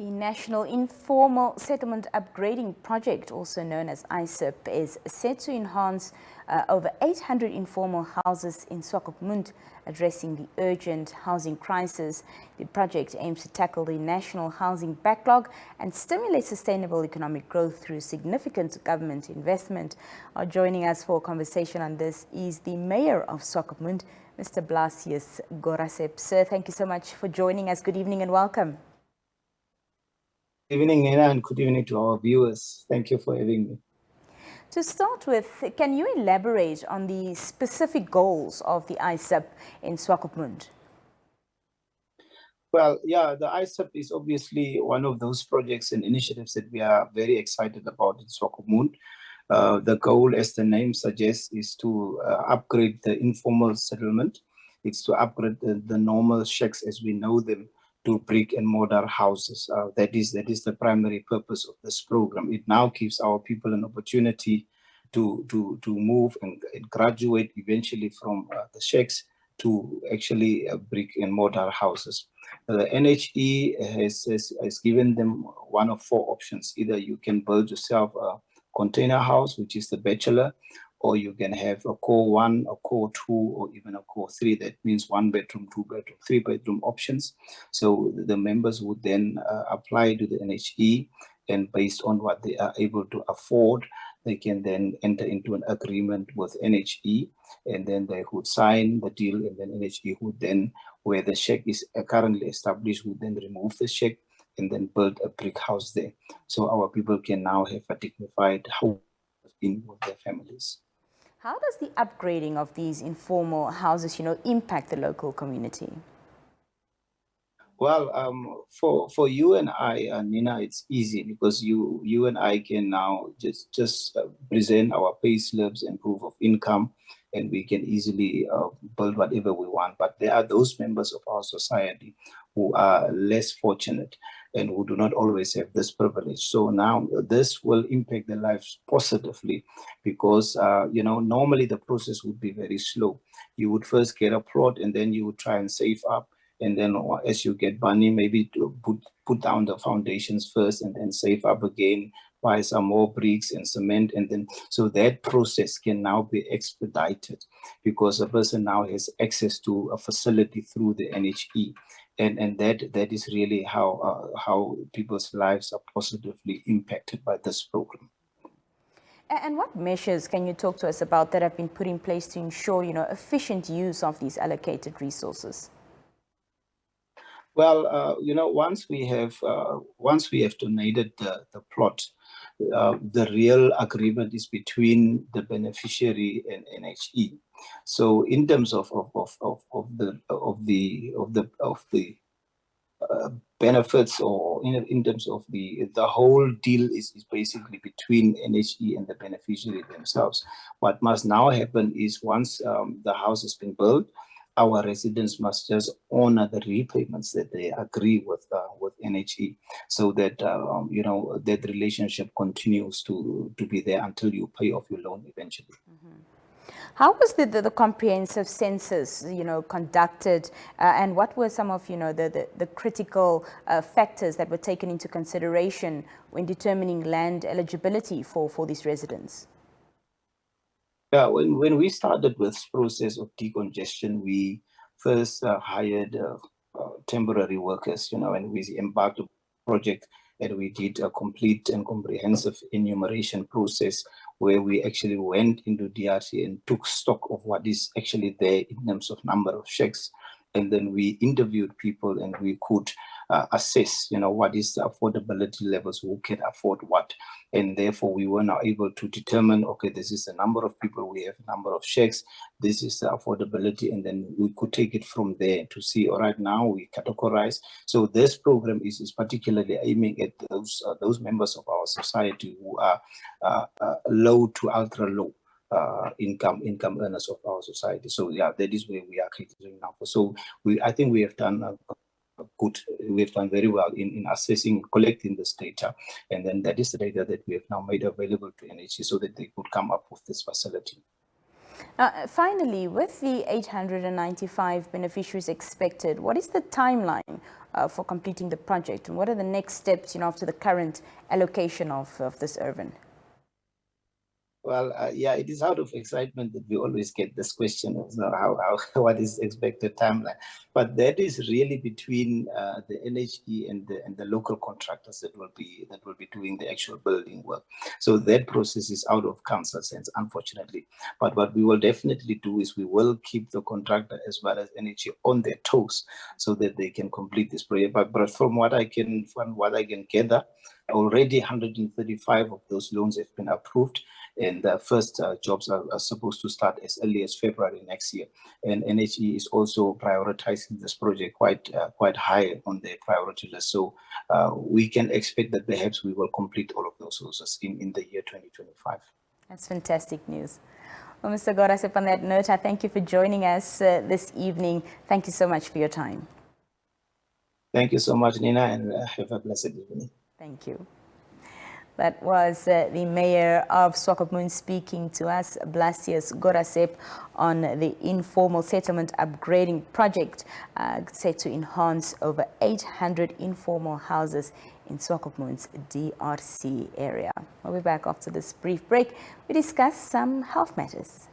The National Informal Settlement Upgrading Project, also known as ISUP, is set to enhance over 800 informal houses in Swakopmund, addressing the urgent housing crisis. The project aims to tackle the national housing backlog and stimulate sustainable economic growth through significant government investment. Joining us for a conversation on this is the Mayor of Swakopmund, Mr. Blasius Gorasep. Sir, thank you so much for joining us. Good evening and welcome. Good evening, Nina, and good evening to our viewers. Thank you for having me. To start with, can you elaborate on the specific goals of the ISUP in Swakopmund? Well, yeah, the ISUP is obviously one of those projects and initiatives that we are very excited about in Swakopmund. The goal, as the name suggests, is to upgrade the informal settlement. It's to upgrade the normal shacks as we know them to brick and mortar houses. That is the primary purpose of this program. It now gives our people an opportunity to move and graduate eventually from the shacks to actually brick and mortar houses. The NHE has given them one of four options. Either you can build yourself a container house, which is the bachelor, or you can have a core 1, a core 2, or even a core 3. That means 1 bedroom, 2 bedroom, 3 bedroom options. So the members would then apply to the NHE, and based on what they are able to afford, they can then enter into an agreement with NHE, and then they would sign the deal, and then NHE would then, where the shack is currently established, would then remove the shack and then build a brick house there. So our people can now have a dignified house in with their families. How does the upgrading of these informal houses, impact the local community? Well, for you and I, Nina, it's easy because you and I can now just present our pay slips and proof of income, and we can easily build whatever we want. But there are those members of our society who are less fortunate and who do not always have this privilege. So now this will impact their lives positively because, normally the process would be very slow. You would first get a plot and then you would try and save up. And then as you get money, maybe to put down the foundations first and then save up again, buy some more bricks and cement. And then, so that process can now be expedited because a person now has access to a facility through the NHE. And that is really how people's lives are positively impacted by this program. And what measures can you talk to us about that have been put in place to ensure, efficient use of these allocated resources? Well, once we have donated the plot, the real agreement is between the beneficiary and NHE. So, in terms of the benefits, or in terms of the whole deal is basically between NHE and the beneficiary themselves. What must now happen is once the house has been built, our residents must just honor the repayments that they agree with NHE, so that that relationship continues to be there until you pay off your loan eventually. Mm-hmm. How was the comprehensive census, conducted, and what were some of, the critical factors that were taken into consideration when determining land eligibility for these residents? Yeah, when we started with this process of decongestion, we first hired temporary workers, and we embarked on a project, and we did a complete and comprehensive enumeration process where we actually went into DRC and took stock of what is actually there in terms of number of shacks. And then we interviewed people and we could assess, what is the affordability levels, who can afford what. And therefore, we were now able to determine, okay, this is the number of people, we have a number of shacks, this is the affordability, and then we could take it from there to see, all right, now we categorize. So this program is particularly aiming at those members of our society who are low to ultra low. Income earners of our society. So yeah, that is where we are catering now. So I think we have done we've done very well in assessing, collecting this data, and then that is the data that we have now made available to NHE so that they could come up with this facility. Finally, with the 895 beneficiaries expected, what is the timeline for completing the project, and what are the next steps, after the current allocation of this urban? Well, yeah, it is out of excitement that we always get this question of what is the expected timeline. But that is really between the NHE and the local contractors that will be doing the actual building work. So that process is out of council's hands, unfortunately. But what we will definitely do is we will keep the contractor as well as NHE on their toes so that they can complete this project. But from what I can gather, already 135 of those loans have been approved, and the first jobs are supposed to start as early as February next year. And NHE is also prioritizing this project quite high on their priority list. So we can expect that perhaps we will complete all of those houses in the year 2025. That's fantastic news. Well, Mr. Gorasep, on that note, I thank you for joining us this evening. Thank you so much for your time. Thank you so much, Nina, and have a blessed evening. Thank you. That was the mayor of Swakopmund speaking to us, Blasius Gorasep, on the Informal Settlement Upgrading Project set to enhance over 800 informal houses in Swakopmund's DRC area. We'll be back after this brief break. We discuss some health matters.